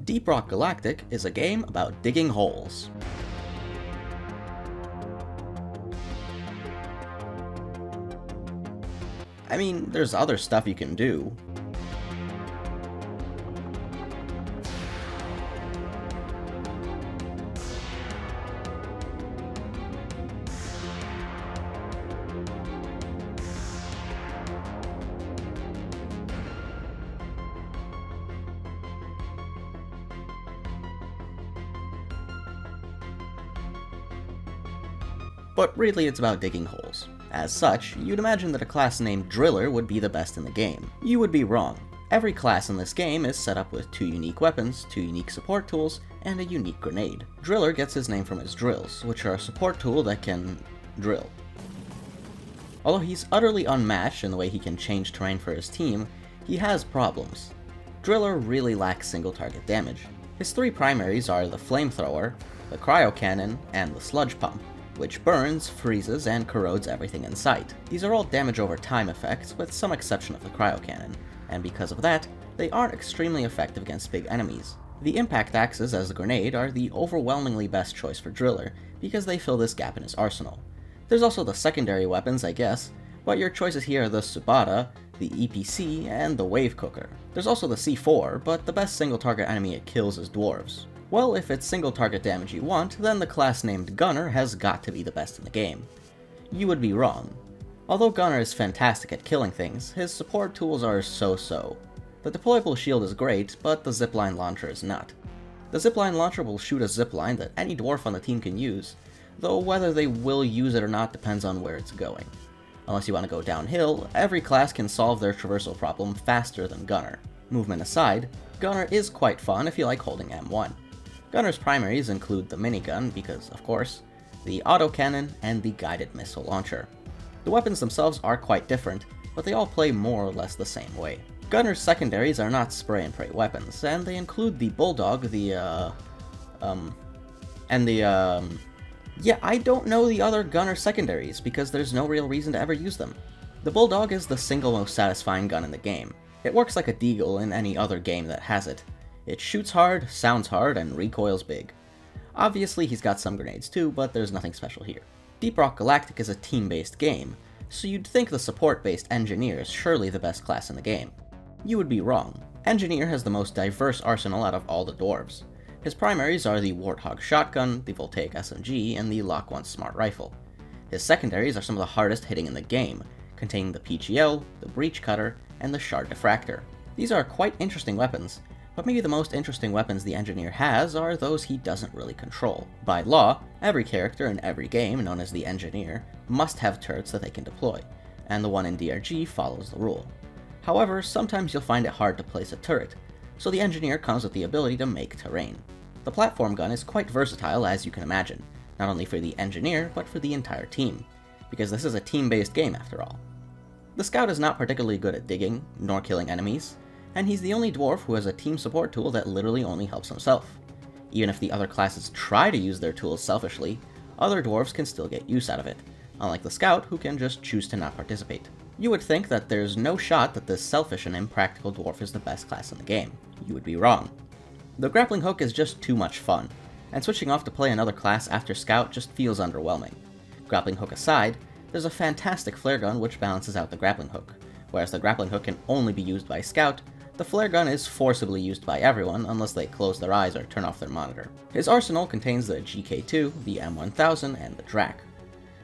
Deep Rock Galactic is a game about digging holes. I mean, there's other stuff you can do. But really it's about digging holes. As such, you'd imagine that a class named Driller would be the best in the game. You would be wrong. Every class in this game is set up with 2 unique weapons, 2 unique support tools, and a unique grenade. Driller gets his name from his drills, which are a support tool that can drill. Although he's utterly unmatched in the way he can change terrain for his team, he has problems. Driller really lacks single target damage. His 3 primaries are the flamethrower, the cryo cannon, and the sludge pump, which burns, freezes, and corrodes everything in sight. These are all damage over time effects, with some exception of the cryo cannon, and because of that, they aren't extremely effective against big enemies. The impact axes as a grenade are the overwhelmingly best choice for Driller, because they fill this gap in his arsenal. There's also the secondary weapons, I guess, but your choices here are the Subata, the EPC, and the Wave Cooker. There's also the C4, but the best single target enemy it kills is Dwarves. Well, if it's single target damage you want, then the class named Gunner has got to be the best in the game. You would be wrong. Although Gunner is fantastic at killing things, his support tools are so-so. The deployable shield is great, but the zipline launcher is not. The zipline launcher will shoot a zipline that any dwarf on the team can use, though whether they will use it or not depends on where it's going. Unless you want to go downhill, every class can solve their traversal problem faster than Gunner. Movement aside, Gunner is quite fun if you like holding M1. Gunner's primaries include the minigun, because of course, the autocannon, and the guided missile launcher. The weapons themselves are quite different, but they all play more or less the same way. Gunner's secondaries are not spray and pray weapons, and they include the Bulldog, yeah, I don't know the other Gunner secondaries, because there's no real reason to ever use them. The Bulldog is the single most satisfying gun in the game. It works like a deagle in any other game that has it. It shoots hard, sounds hard, and recoils big. Obviously he's got some grenades too, but there's nothing special here. Deep Rock Galactic is a team-based game, so you'd think the support-based Engineer is surely the best class in the game. You would be wrong. Engineer has the most diverse arsenal out of all the Dwarves. His primaries are the Warthog shotgun, the Voltaic SMG, and the Lock 1 smart rifle. His secondaries are some of the hardest hitting in the game, containing the PGL, the Breach Cutter, and the Shard Diffractor. These are quite interesting weapons, but maybe the most interesting weapons the Engineer has are those he doesn't really control. By law, every character in every game known as the Engineer must have turrets that they can deploy, and the one in DRG follows the rule. However, sometimes you'll find it hard to place a turret, so the Engineer comes with the ability to make terrain. The platform gun is quite versatile, as you can imagine, not only for the Engineer, but for the entire team, because this is a team-based game after all. The Scout is not particularly good at digging, nor killing enemies, and he's the only dwarf who has a team support tool that literally only helps himself. Even if the other classes try to use their tools selfishly, other dwarves can still get use out of it, unlike the Scout who can just choose to not participate. You would think that there's no shot that this selfish and impractical dwarf is the best class in the game. You would be wrong. The grappling hook is just too much fun, and switching off to play another class after Scout just feels underwhelming. Grappling hook aside, there's a fantastic flare gun which balances out the grappling hook. Whereas the grappling hook can only be used by Scout, the flare gun is forcibly used by everyone unless they close their eyes or turn off their monitor. His arsenal contains the GK2, the M1000, and the Drak.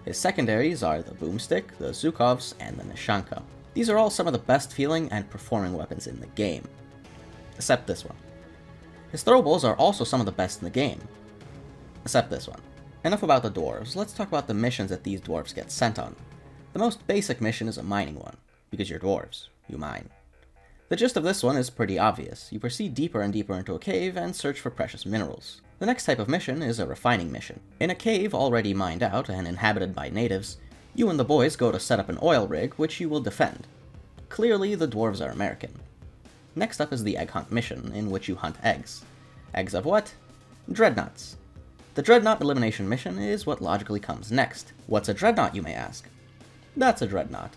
His secondaries are the Boomstick, the Zhukovs, and the Nishanka. These are all some of the best feeling and performing weapons in the game. Except this one. His throwables are also some of the best in the game. Except this one. Enough about the dwarves, let's talk about the missions that these dwarves get sent on. The most basic mission is a mining one, because you're dwarves, you mine. The gist of this one is pretty obvious. You proceed deeper and deeper into a cave and search for precious minerals. The next type of mission is a refining mission. In a cave already mined out and inhabited by natives, you and the boys go to set up an oil rig which you will defend. Clearly, the dwarves are American. Next up is the egg hunt mission, in which you hunt eggs. Eggs of what? Dreadnoughts. The Dreadnought elimination mission is what logically comes next. What's a Dreadnought, you may ask? That's a Dreadnought.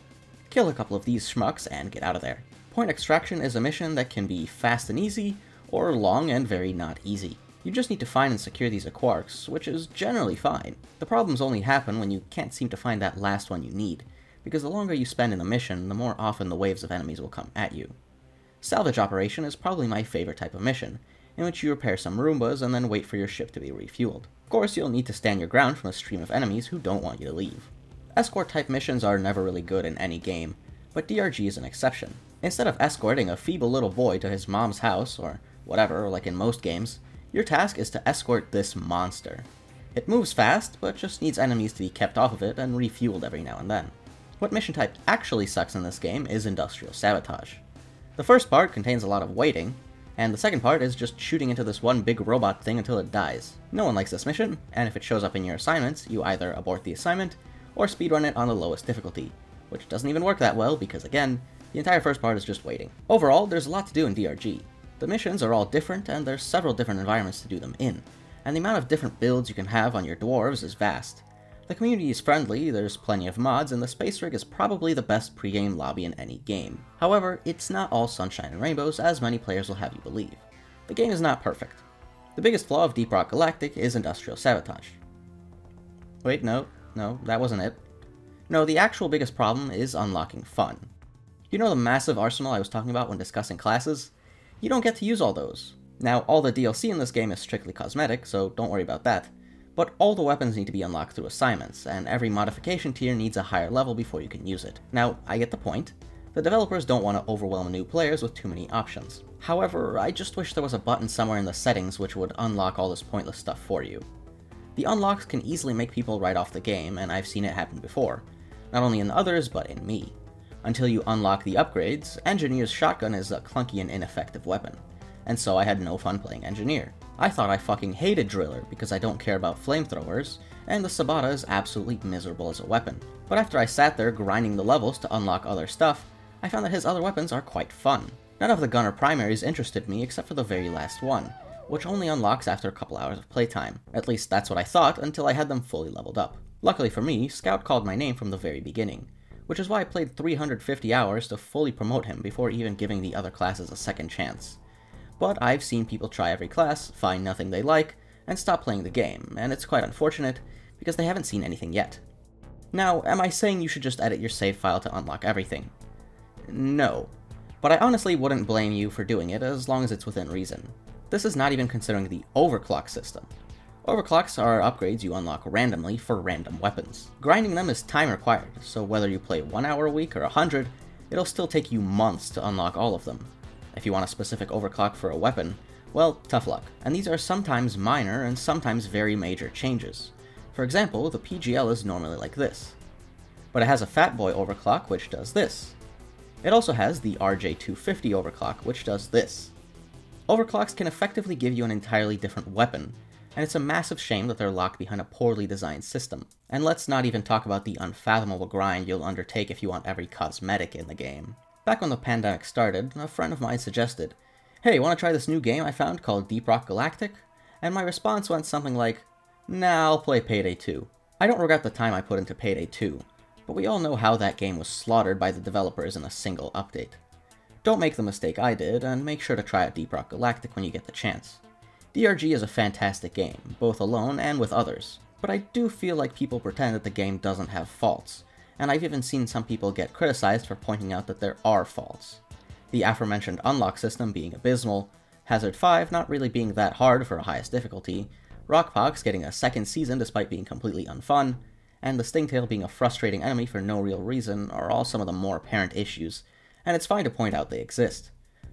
Kill a couple of these schmucks and get out of there. Point extraction is a mission that can be fast and easy, or long and very not easy. You just need to find and secure these quarks, which is generally fine. The problems only happen when you can't seem to find that last one you need, because the longer you spend in the mission, the more often the waves of enemies will come at you. Salvage operation is probably my favorite type of mission, in which you repair some Roombas and then wait for your ship to be refueled. Of course, you'll need to stand your ground from a stream of enemies who don't want you to leave. Escort type missions are never really good in any game, but DRG is an exception. Instead of escorting a feeble little boy to his mom's house, or whatever, like in most games, your task is to escort this monster. It moves fast, but just needs enemies to be kept off of it and refueled every now and then. What mission type actually sucks in this game is industrial sabotage. The first part contains a lot of waiting, and the second part is just shooting into this one big robot thing until it dies. No one likes this mission, and if it shows up in your assignments, you either abort the assignment, or speedrun it on the lowest difficulty, which doesn't even work that well because, again, the entire first part is just waiting. Overall, there's a lot to do in DRG. The missions are all different, and there's several different environments to do them in, and the amount of different builds you can have on your dwarves is vast. The community is friendly, there's plenty of mods, and the space rig is probably the best pre-game lobby in any game. However, it's not all sunshine and rainbows, as many players will have you believe. The game is not perfect. The biggest flaw of Deep Rock Galactic is industrial sabotage. Wait, no, that wasn't it. No, the actual biggest problem is unlocking fun. You know the massive arsenal I was talking about when discussing classes? You don't get to use all those. Now, all the DLC in this game is strictly cosmetic, so don't worry about that. But all the weapons need to be unlocked through assignments, and every modification tier needs a higher level before you can use it. Now, I get the point. The developers don't want to overwhelm new players with too many options. However, I just wish there was a button somewhere in the settings which would unlock all this pointless stuff for you. The unlocks can easily make people write off the game, and I've seen it happen before. Not only in others, but in me. Until you unlock the upgrades, Engineer's shotgun is a clunky and ineffective weapon, and so I had no fun playing Engineer. I thought I fucking hated Driller because I don't care about flamethrowers, and the Sabata is absolutely miserable as a weapon. But after I sat there grinding the levels to unlock other stuff, I found that his other weapons are quite fun. None of the gunner primaries interested me except for the very last one, which only unlocks after a couple hours of playtime. At least that's what I thought until I had them fully leveled up. Luckily for me, Scout called my name from the very beginning, which is why I played 350 hours to fully promote him before even giving the other classes a second chance. But I've seen people try every class, find nothing they like, and stop playing the game, and it's quite unfortunate, because they haven't seen anything yet. Now, am I saying you should just edit your save file to unlock everything? No. But I honestly wouldn't blame you for doing it as long as it's within reason. This is not even considering the overclock system. Overclocks are upgrades you unlock randomly for random weapons. Grinding them is time required, so whether you play 1 hour a week or 100, it'll still take you months to unlock all of them. If you want a specific overclock for a weapon, well, tough luck. And these are sometimes minor and sometimes very major changes. For example, the PGL is normally like this. But it has a Fatboy overclock which does this. It also has the RJ250 overclock which does this. Overclocks can effectively give you an entirely different weapon, and it's a massive shame that they're locked behind a poorly designed system. And let's not even talk about the unfathomable grind you'll undertake if you want every cosmetic in the game. Back when the pandemic started, a friend of mine suggested, "Hey, wanna try this new game I found called Deep Rock Galactic?" And my response went something like, "Nah, I'll play Payday 2. I don't regret the time I put into Payday 2, but we all know how that game was slaughtered by the developers in a single update. Don't make the mistake I did, and make sure to try out Deep Rock Galactic when you get the chance. DRG is a fantastic game, both alone and with others, but I do feel like people pretend that the game doesn't have faults, and I've even seen some people get criticized for pointing out that there are faults. The aforementioned unlock system being abysmal, Hazard 5 not really being that hard for a highest difficulty, Rockpox getting a second season despite being completely unfun, and the Stingtail being a frustrating enemy for no real reason are all some of the more apparent issues, and it's fine to point out they exist.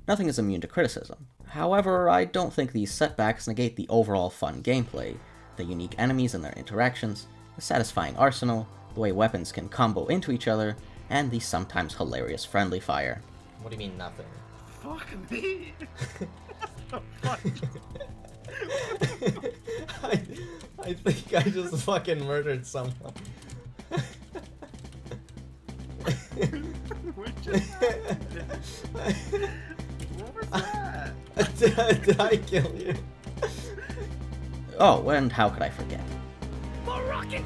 Nothing is immune to criticism. However, I don't think these setbacks negate the overall fun gameplay, the unique enemies and their interactions, the satisfying arsenal, the way weapons can combo into each other, and the sometimes hilarious friendly fire. What do you mean, nothing? Fuck me! What the fuck? I think I just fucking murdered someone. What just happened? What was that? Did I kill you? Oh, and how could I forget? The rocket